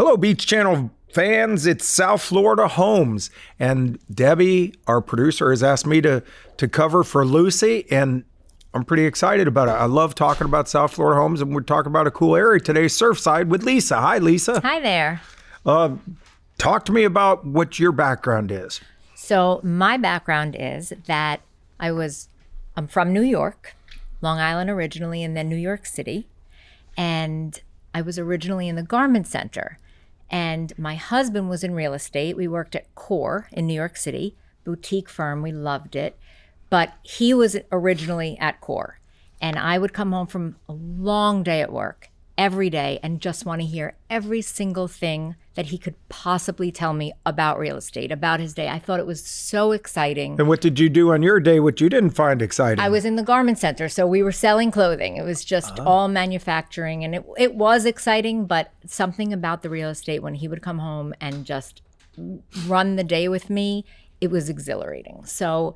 Hello, Beach Channel fans. It's South Florida Homes. And Debbie, our producer, has asked me to cover for Lucy, and I'm pretty excited about it. I love talking about South Florida Homes, and we're talking about a cool area today, Surfside, with Lisa. Hi, Lisa. Hi there. Talk to me about what your background is. So my background is that I'm from New York, Long Island originally, and then New York City. And I was originally in the garment center. And my husband was in real estate. We worked at Core in New York City, boutique firm. We loved it. But he was originally at Core. And I would come home from a long day at work every day and just want to hear every single thing that he could possibly tell me about real estate, about his day. I thought it was so exciting. And what did you do on your day, what you didn't find exciting? I was in the garment center, so we were selling clothing. It was just all manufacturing, and it was exciting, but something about the real estate when he would come home and just run the day with me, it was exhilarating. So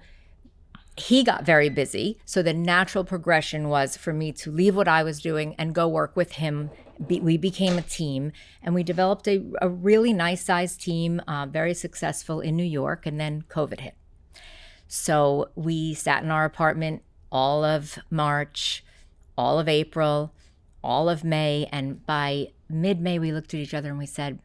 he got very busy, so the natural progression was for me to leave what I was doing and go work with him. We became a team, and we developed a really nice sized team, very successful in New York, and then COVID hit. So we sat in our apartment all of March, all of April, all of May, and by mid-May we looked at each other and we said,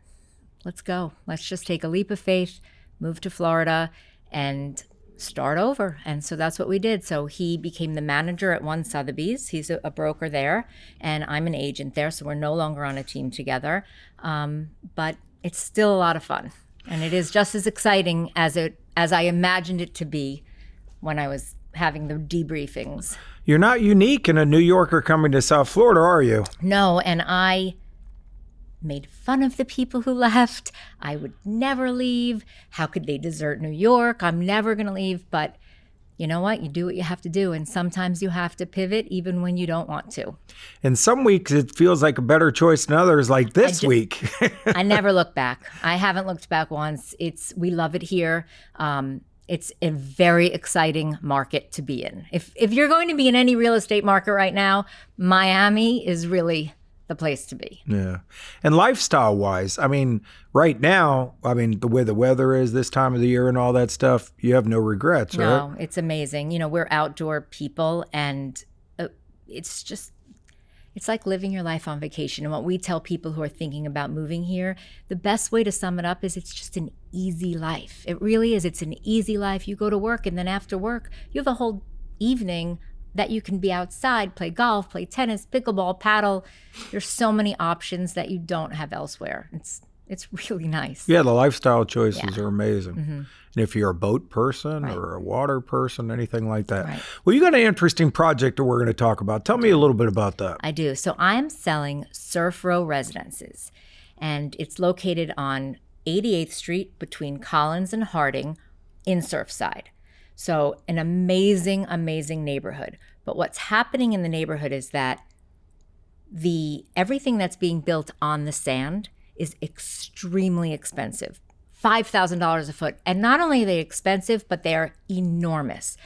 let's go. Let's just take a leap of faith, move to Florida, and start over. And so that's what we did. So he became the manager at One Sotheby's. He's a broker there, and I'm an agent there. So we're no longer on a team together. But it's still a lot of fun. And it is just as exciting as I imagined it to be when I was having the debriefings. You're not unique in a New Yorker coming to South Florida, are you? No, and I made fun of the people who left. I would never leave. How could they desert New York? I'm never going to leave. But you know what? You do what you have to do. And sometimes you have to pivot even when you don't want to. And some weeks it feels like a better choice than others, like this week. I never look back. I haven't looked back once. We love it here. It's a very exciting market to be in. If you're going to be in any real estate market right now, Miami is really the place to be. Yeah. And lifestyle wise, I mean, right now, the way the weather is this time of the year and all that stuff, you have no regrets, right? No, it's amazing. You know, we're outdoor people, and it's like living your life on vacation. And what we tell people who are thinking about moving here, the best way to sum it up is it's just an easy life. It really is. It's an easy life. You go to work, and then after work, you have a whole evening that you can be outside, play golf, play tennis, pickleball, paddle. There's so many options that you don't have elsewhere. It's really nice. Yeah, the lifestyle choices are amazing. Mm-hmm. And if you're a boat person or a water person, anything like that. Right. Well, you got an interesting project that we're going to talk about. Tell me a little bit about that. I do. So I'm selling Surf Row Residences, and it's located on 88th Street between Collins and Harding in Surfside. So an amazing, amazing neighborhood. But what's happening in the neighborhood is that everything that's being built on the sand is extremely expensive. $5,000 a foot. And not only are they expensive, but they are enormous.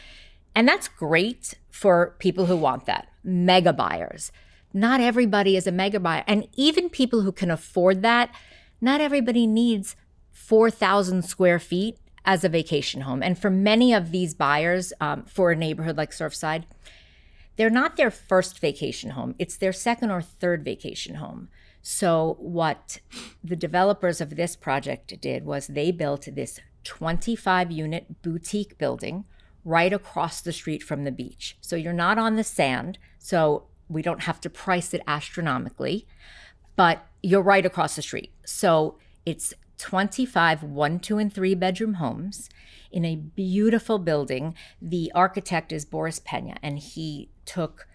And that's great for people who want that. Mega buyers. Not everybody is a mega buyer. And even people who can afford that, not everybody needs 4,000 square feet as a vacation home. And for many of these buyers, for a neighborhood like Surfside, they're not their first vacation home. It's their second or third vacation home. So what the developers of this project did was they built this 25-unit boutique building right across the street from the beach. So you're not on the sand, so we don't have to price it astronomically, but you're right across the street. So it's 25 1, 2, and 3 bedroom homes in a beautiful building. The architect is Boris Pena, and he took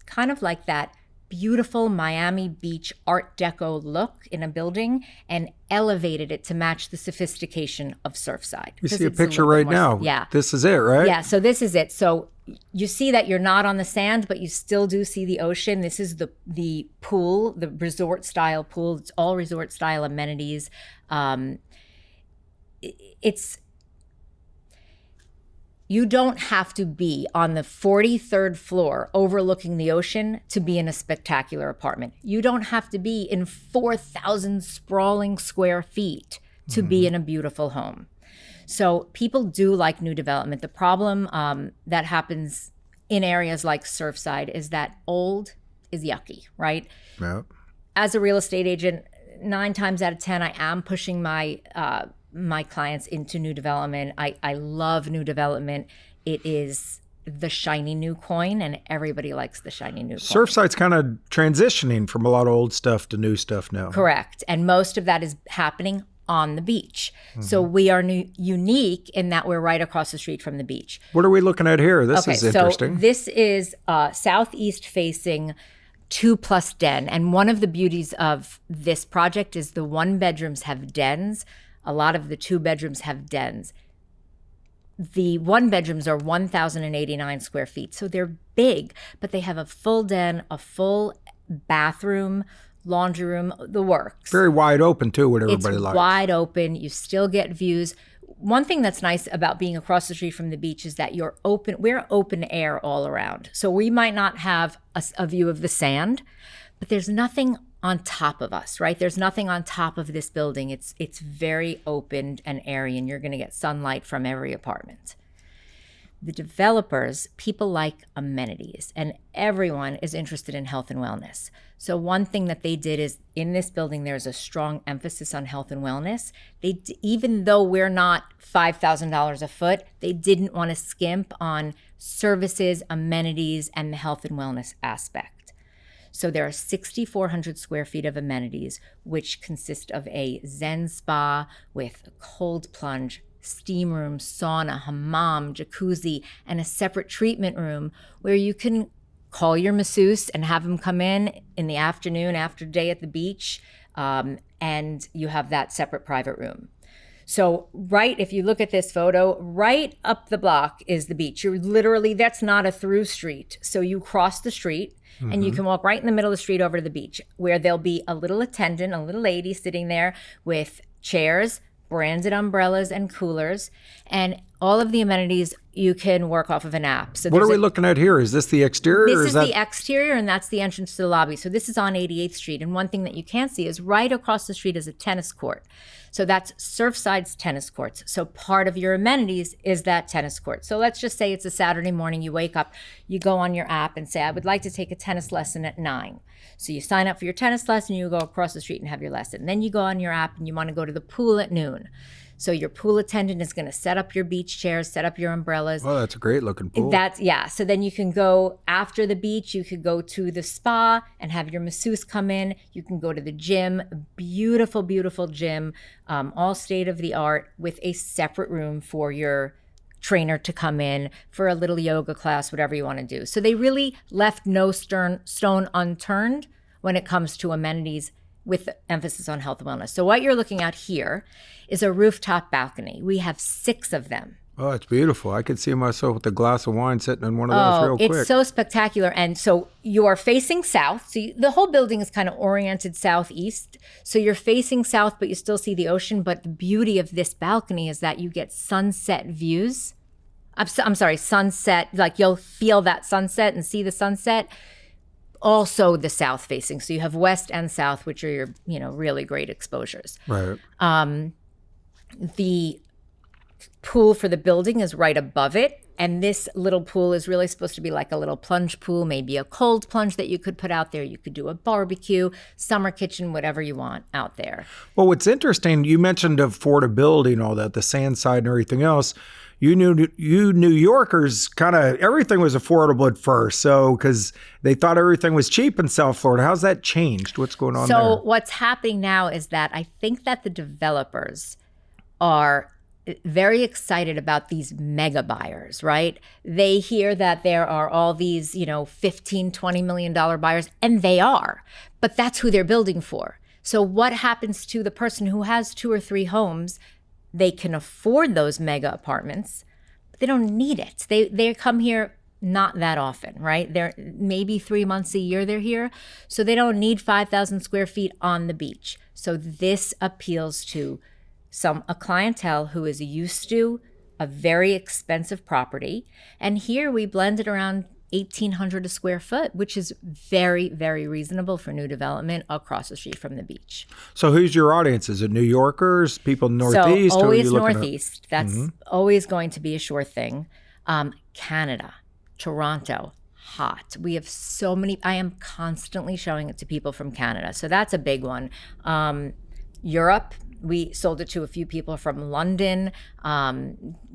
kind of like that beautiful Miami Beach Art Deco look in a building and elevated it to match the sophistication of Surfside. You see a picture right now. Yeah. This is it, right? Yeah, so this is it. So you see that you're not on the sand, but you still do see the ocean. This is the pool, the resort style pool. It's all resort style amenities. You don't have to be on the 43rd floor overlooking the ocean to be in a spectacular apartment. You don't have to be in 4,000 sprawling square feet to be in a beautiful home. So people do like new development. The problem that happens in areas like Surfside is that old is yucky, right? Yep. As a real estate agent, 9 times out of 10, I am pushing my my clients into new development. I love new development. It is the shiny new coin, and everybody likes the shiny new coin. Surfside's kind of transitioning from a lot of old stuff to new stuff now. Correct. And most of that is happening on the beach. So we are unique in that we're right across the street from the beach. What are we looking at here? This is interesting. So this is southeast facing 2+ den. And one of the beauties of this project is the 1-bedrooms have dens. A lot of the 2-bedrooms have dens. The 1-bedrooms are 1,089 square feet. So they're big, but they have a full den, a full bathroom, laundry room, the works. Very wide open too, what everybody likes. It's wide open. You still get views. One thing that's nice about being across the street from the beach is that we're open air all around. So we might not have a view of the sand, but there's nothing on top of us, right? There's nothing on top of this building. It's very open and airy, and you're going to get sunlight from every apartment. The developers, people like amenities, and everyone is interested in health and wellness. So one thing that they did is in this building, there's a strong emphasis on health and wellness. Even though we're not $5,000 a foot, they didn't want to skimp on services, amenities, and the health and wellness aspect. So there are 6,400 square feet of amenities, which consist of a Zen spa with a cold plunge, steam room, sauna, hammam, jacuzzi, and a separate treatment room where you can call your masseuse and have them come in the afternoon after day at the beach, and you have that separate private room. So if you look at this photo, right up the block is the beach. You're literally, that's not a through street. So you cross the street and you can walk right in the middle of the street over to the beach, where there'll be a little attendant, a little lady sitting there with chairs, branded umbrellas and coolers, and all of the amenities you can work off of an app. So what are we looking at here? Is this the exterior? This is the exterior, and that's the entrance to the lobby. So this is on 88th Street. And one thing that you can't see is right across the street is a tennis court. So that's Surfside's tennis courts. So part of your amenities is that tennis court. So let's just say it's a Saturday morning, you wake up, you go on your app and say, I would like to take a tennis lesson at 9. So you sign up for your tennis lesson, you go across the street and have your lesson. Then you go on your app and you want to go to the pool at noon. So your pool attendant is going to set up your beach chairs, set up your umbrellas. Oh, that's a great looking pool. So then you can go after the beach, you could go to the spa and have your masseuse come in. You can go to the gym, beautiful, beautiful gym, all state of the art, with a separate room for your trainer to come in for a little yoga class, whatever you want to do. So they really left no stone unturned when it comes to amenities, with emphasis on health and wellness. So what you're looking at here is a rooftop balcony. We have 6 of them. Oh, it's beautiful. I could see myself with a glass of wine sitting in one of those real quick. It's so spectacular. And so you are facing south. So the whole building is kind of oriented southeast. So you're facing south, but you still see the ocean. But the beauty of this balcony is that you get sunset views. I'm sorry, sunset. Like you'll feel that sunset and see the sunset. Also the south facing. So you have west and south, which are your, really great exposures. Right. The pool for the building is right above it. And this little pool is really supposed to be like a little plunge pool, maybe a cold plunge that you could put out there. You could do a barbecue, summer kitchen, whatever you want out there. Well, what's interesting, you mentioned affordability and all that, the sand side and everything else. You New Yorkers, kind of everything was affordable at first. So, because they thought everything was cheap in South Florida. How's that changed? What's going on there? So what's happening now is that I think that the developers are very excited about these mega buyers, right? They hear that there are all these, $15, $20 million buyers, and they are, but that's who they're building for. So what happens to the person who has 2 or 3 homes? They can afford those mega apartments, but they don't need it. They come here not that often, right? They're maybe 3 months a year they're here. So they don't need 5,000 square feet on the beach. So this appeals to a clientele who is used to a very expensive property. And here we blended around 1,800 a square foot, which is very, very reasonable for new development across the street from the beach. So who's your audience? Is it New Yorkers, people Northeast? So Who are always you looking at? Northeast. That's always going to be a sure thing. Canada, Toronto, hot. We have so many. I am constantly showing it to people from Canada. So that's a big one. Europe, we sold it to a few people from London,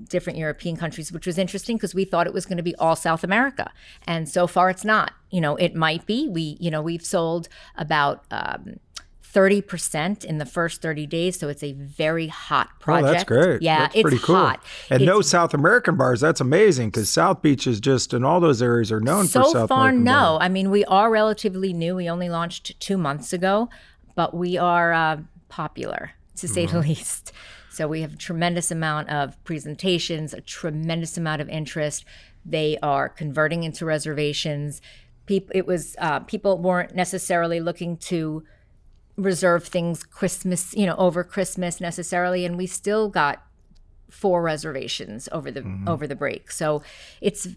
different European countries, which was interesting because we thought it was going to be all South America. And so far it's not. It might be. We've sold about 30% in the first 30 days. So it's a very hot project. Oh, that's great. Yeah, that's it's pretty cool. hot. And no South American bars. That's amazing because South Beach is just, and all those areas are known for South So far, American no. bars. I mean, we are relatively new. We only launched 2 months ago, but we are popular, to say the least. So we have a tremendous amount of presentations, a tremendous amount of interest. They are converting into reservations. People weren't necessarily looking to reserve things Christmas, over Christmas necessarily, and we still got 4 reservations over the break. So it's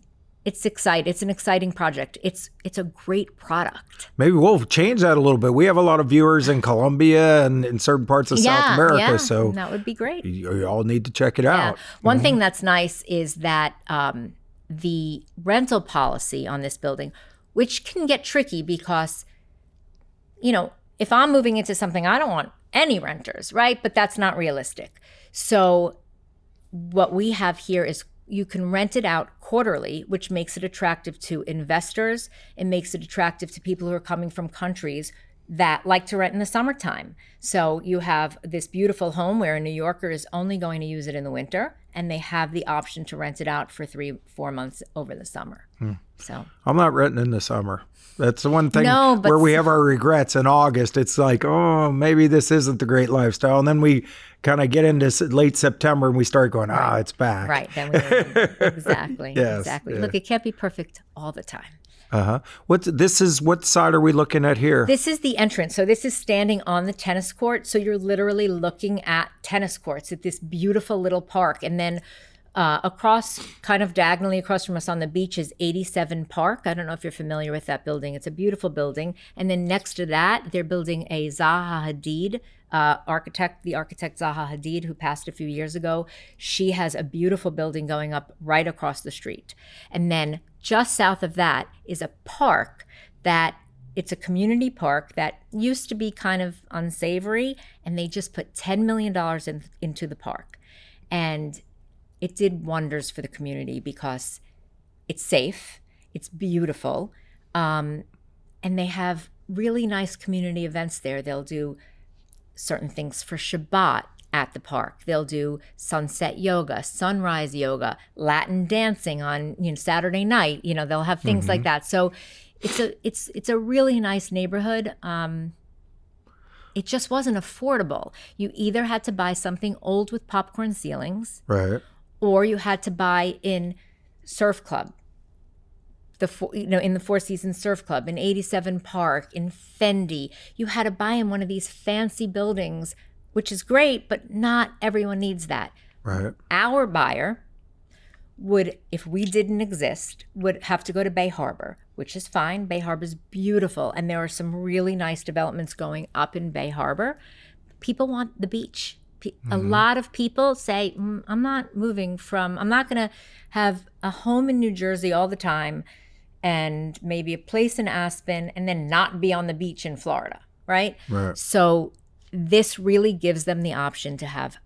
exciting. It's an exciting project. It's a great product. Maybe we'll change that a little bit. We have a lot of viewers in Colombia and in certain parts of South America, so that would be great. You all need to check it out. One thing that's nice is that the rental policy on this building, which can get tricky because, if I'm moving into something, I don't want any renters, right? But that's not realistic. So what we have here is you can rent it out quarterly, which makes it attractive to investors. It makes it attractive to people who are coming from countries that like to rent in the summertime. So you have this beautiful home where a New Yorker is only going to use it in the winter, and they have the option to rent it out for 3-4 months over the summer. So I'm not renting in the summer. That's the one thing but where we have our regrets in August. It's like, oh, maybe this isn't the great lifestyle. And then we kind of get into late September and we start going, it's back. Right. Then we exactly. Yes, exactly. yeah. Look, it can't be perfect all the time. What side are we looking at here? This is the entrance. So this is standing on the tennis court. So you're literally looking at tennis courts at this beautiful little park. And then across, kind of diagonally across from us on the beach is 87 Park. I don't know if you're familiar with that building. It's a beautiful building. And then next to that, they're building a Zaha Hadid architect, the architect Zaha Hadid, who passed a few years ago. She has a beautiful building going up right across the street. And then just south of that is a park it's a community park that used to be kind of unsavory, and they just put $10 million into the park. And it did wonders for the community because it's safe, it's beautiful, and they have really nice community events there. They'll do certain things for Shabbat at the park. They'll do sunset yoga, sunrise yoga, Latin dancing on Saturday night. They'll have things like that. So it's a really nice neighborhood. It just wasn't affordable. You either had to buy something old with popcorn ceilings, Right. or you had to buy in Surf Club, in the Four Seasons Surf Club, in 87 Park, in Fendi. You had to buy in one of these fancy buildings, which is great, but not everyone needs that. Right. Our buyer would, if we didn't exist, would have to go to Bay Harbor, which is fine. Bay Harbor is beautiful, and there are some really nice developments going up in Bay Harbor. People want the beach. A lot of people say, I'm not going to have a home in New Jersey all the time and maybe a place in Aspen and then not be on the beach in Florida, right? Right. So this really gives them the option to have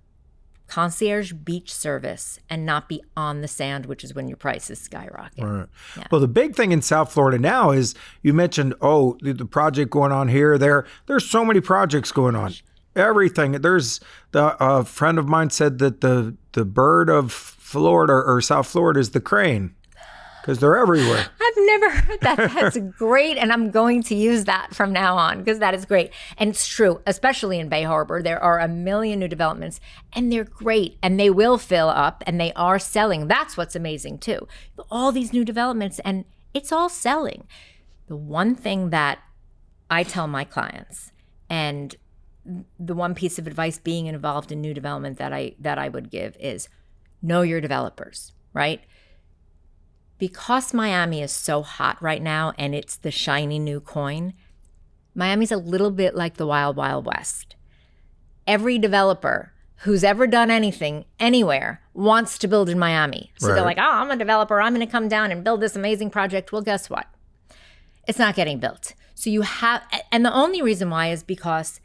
concierge beach service and not be on the sand, which is when your prices skyrocket. Right. Yeah. Well, the big thing in South Florida now is you mentioned, the project going on here, there. There's so many projects going on. Everything. There's a friend of mine said that the bird of Florida or South Florida is the crane because they're everywhere. I've never heard that. That's great. And I'm going to use that from now on because that is great. And it's true, especially in Bay Harbor. There are a million new developments and they're great and they will fill up and they are selling. That's what's amazing too. All these new developments and it's all selling. The one thing that I tell my clients, and the one piece of advice being involved in new development that I would give is know your developers, right? Because Miami is so hot right now and it's the shiny new coin, Miami's a little bit like the Wild Wild West. Every developer who's ever done anything anywhere wants to build in Miami. So they're like, oh, I'm a developer. I'm going to come down and build this amazing project. Well, guess what? It's not getting built. So you have, and the only reason why is because,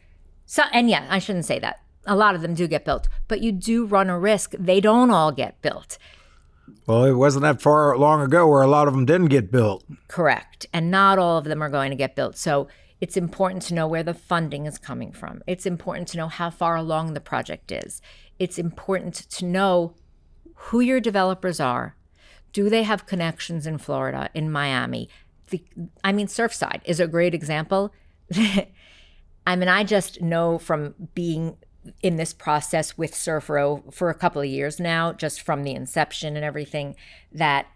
and yeah, I shouldn't say that. A lot of them do get built, but you do run a risk. They don't all get built. Well, it wasn't that far long ago where a lot of them didn't get built. Correct. And not all of them are going to get built. So it's important to know where the funding is coming from. It's important to know how far along the project is. It's important to know who your developers are. Do they have connections in Florida, in Miami? Surfside is a great example. I just know from being in this process with Surf Row for a couple of years now, just from the inception and everything, that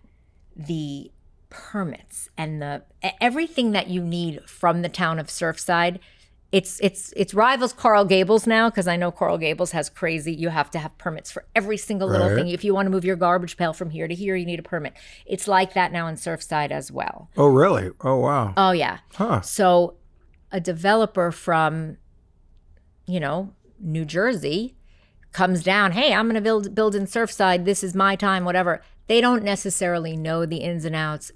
the permits and the everything that you need from the town of Surfside, it's rivals Coral Gables now, because I know Coral Gables has crazy, you have to have permits for every single little thing. If you want to move your garbage pail from here to here, you need a permit. It's like that now in Surfside as well. Oh, really? Oh, wow. Oh, yeah. Huh. So a developer from, New Jersey comes down, hey, I'm going to build in Surfside. This is my time, whatever. They don't necessarily know the ins and outs.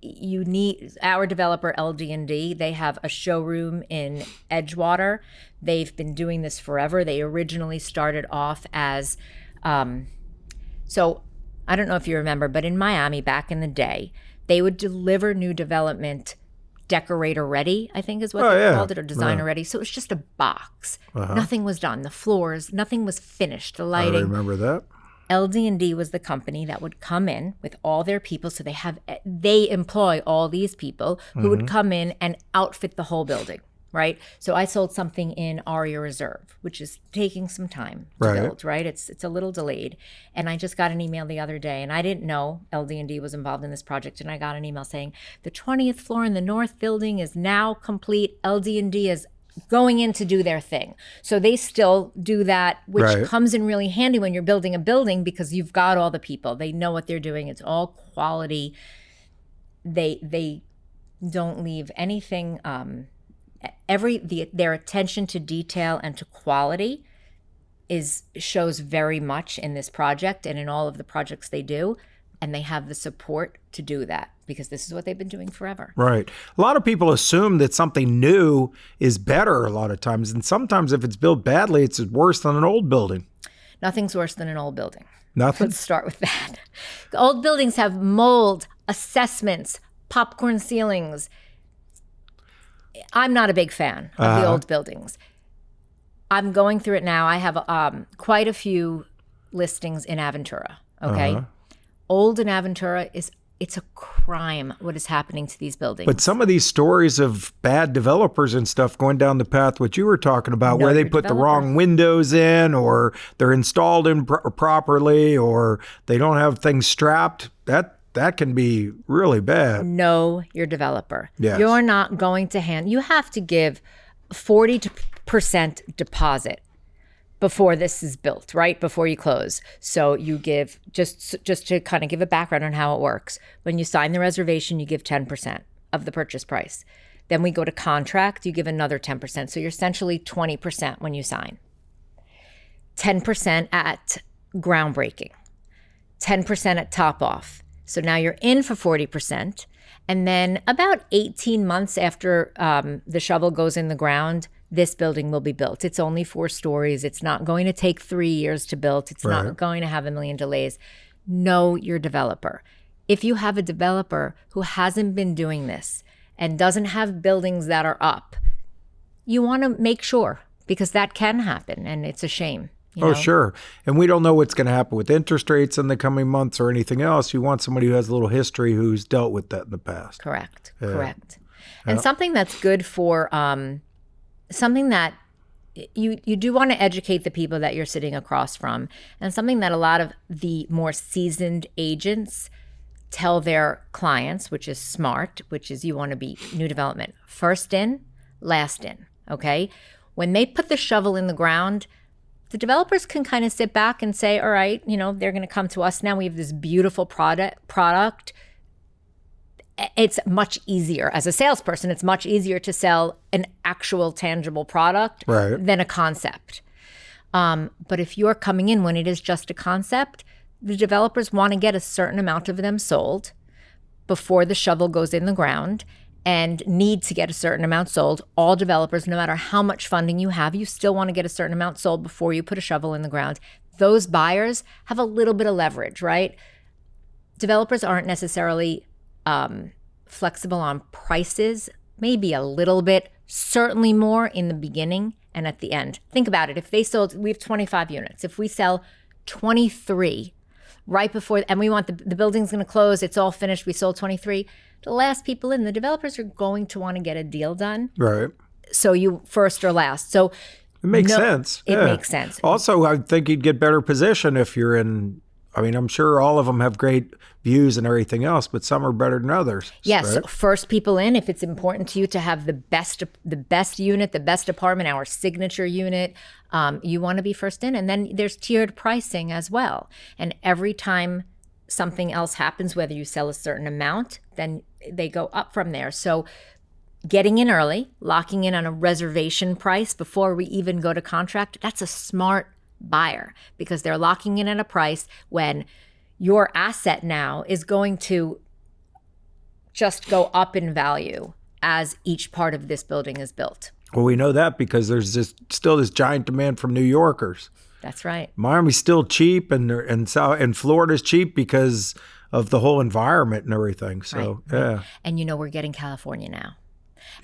You need our developer LD&D. They have a showroom in Edgewater. They've been doing this forever. They originally started off as, so I don't know if you remember, but in Miami back in the day, they would deliver new development decorator ready, I think is what they called it, or designer ready. So it was just a box. Nothing was done. The floors, nothing was finished. The lighting. I remember that. LD&D was the company that would come in with all their people. So they employ all these people who would come in and outfit the whole building, right? So I sold something in Aria Reserve, which is taking some time to build, right? It's a little delayed. And I just got an email the other day, and I didn't know LD&D was involved in this project. And I got an email saying, the 20th floor in the north building is now complete. LD&D is going in to do their thing. So they still do that, which comes in really handy when you're building a building, because you've got all the people. They know what they're doing. It's all quality. They don't leave anything. Their attention to detail and to quality shows very much in this project and in all of the projects they do. And they have the support to do that, because this is what they've been doing forever. Right. A lot of people assume that something new is better a lot of times. And sometimes if it's built badly, it's worse than an old building. Nothing's worse than an old building. Nothing? Let's start with that. The old buildings have mold, assessments, popcorn ceilings. I'm not a big fan of the old buildings. I'm going through it now. I have quite a few listings in Aventura, okay? Old in Aventura it's a crime what is happening to these buildings. But some of these stories of bad developers and stuff going down the path what you were talking about, where they put the wrong windows in, or they're installed improperly, or they don't have things strapped, that can be really bad. Know your developer. Yes. You're not going to you have to give 40% deposit before this is built, right? Before you close. So you give, just to kind of give a background on how it works. When you sign the reservation, you give 10% of the purchase price. Then we go to contract, you give another 10%. So you're essentially 20% when you sign. 10% at groundbreaking. 10% at top off. So now you're in for 40%. And then about 18 months after the shovel goes in the ground, this building will be built. It's only 4 stories. It's not going to take 3 years to build. It's not going to have a million delays. Know your developer. If you have a developer who hasn't been doing this and doesn't have buildings that are up, you want to make sure, because that can happen, and it's a shame. You know? Sure. And we don't know what's going to happen with interest rates in the coming months or anything else. You want somebody who has a little history, who's dealt with that in the past. Correct. And something that's good for something that you do want to educate the people that you're sitting across from, and something that a lot of the more seasoned agents tell their clients, which is smart, which is you want to be new development, first in, last in, okay? When they put the shovel in the ground, the developers can kind of sit back and say, all right, they're going to come to us now. We have this beautiful product. It's much easier as a salesperson. It's much easier to sell an actual tangible product than a concept. But if you're coming in when it is just a concept, the developers want to get a certain amount of them sold before the shovel goes in the ground and need to get a certain amount sold. All developers, no matter how much funding you have, you still want to get a certain amount sold before you put a shovel in the ground. Those buyers have a little bit of leverage, right? Developers aren't necessarily flexible on prices, maybe a little bit, certainly more in the beginning and at the end. Think about it. If they sold, we have 25 units. If we sell 23 right before, and we want the building's going to close, it's all finished, we sold 23, the last people in, the developers are going to want to get a deal done. Right. So you first or last. So it makes sense. It makes sense. Also, I think you'd get better position if you're in, I'm sure all of them have great views and everything else, but some are better than others. Yes. Right? So first people in, if it's important to you to have the best unit, the best apartment, our signature unit, you want to be first in. And then there's tiered pricing as well. And every time something else happens, whether you sell a certain amount, then they go up from there. So getting in early, locking in on a reservation price before we even go to contract, that's a smart buyer because they're locking in at a price when your asset now is going to just go up in value as each part of this building is built. Well, we know that because there's still this giant demand from New Yorkers. That's right. Miami's still cheap, and Florida's cheap because of the whole environment and everything. So right. Yeah. And we're getting California now.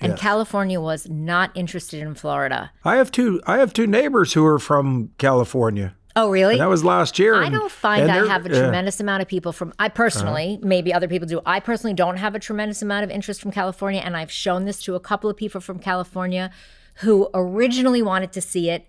And California was not interested in Florida. I have two neighbors who are from California. Oh, really? And that was last year. I don't find I have a tremendous amount of people from, I personally, maybe other people do, I personally don't have a tremendous amount of interest from California. And I've shown this to a couple of people from California who originally wanted to see it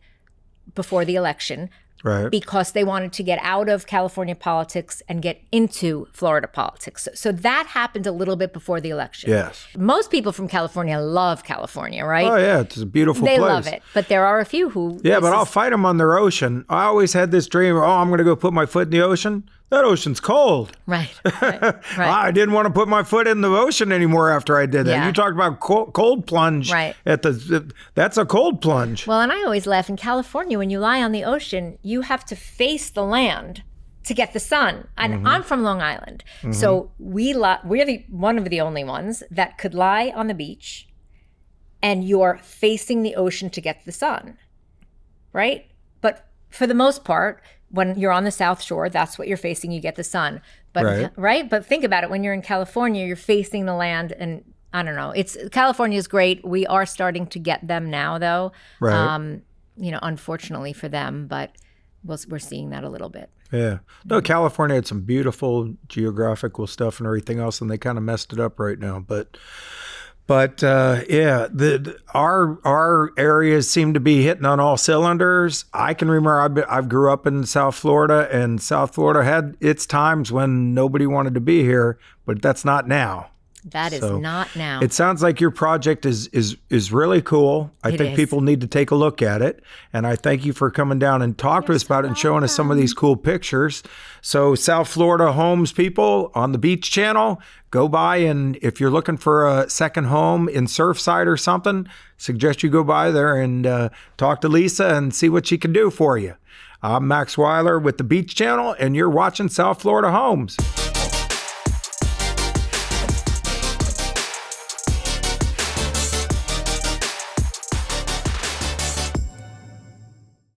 before the election. Right. Because they wanted to get out of California politics and get into Florida politics. So that happened a little bit before the election. Yes. Most people from California love California, right? Oh, yeah. It's a beautiful place. They love it. But there are a few who... Yeah, but I'll fight them on their ocean. I always had this dream, I'm going to go put my foot in the ocean. That ocean's cold. Right. I didn't want to put my foot in the ocean anymore after I did that. Yeah. You talked about cold plunge. Right. That's a cold plunge. Well, and I always laugh, in California, when you lie on the ocean, you have to face the land to get the sun. And I'm from Long Island. So we're one of the only ones that could lie on the beach and you're facing the ocean to get the sun, right? But for the most part, when you're on the South Shore, that's what you're facing, you get the sun. But right? But think about it, when you're in California, you're facing the land, and I don't know. California is great. We are starting to get them now, though. Right. Unfortunately for them, but we're seeing that a little bit. Yeah. No, California had some beautiful geographical stuff and everything else, and they kind of messed it up right now. But our areas seem to be hitting on all cylinders. I can remember I grew up in South Florida, and South Florida had its times when nobody wanted to be here, but that's not now. That is not now. It sounds like your project is really cool. I think people need to take a look at it. And I thank you for coming down and talk to us about it and showing us some of these cool pictures. So South Florida Homes people on the Beach Channel, go by, and if you're looking for a second home in Surfside or something, suggest you go by there and talk to Lisa and see what she can do for you. I'm Max Wyler with the Beach Channel, and you're watching South Florida Homes.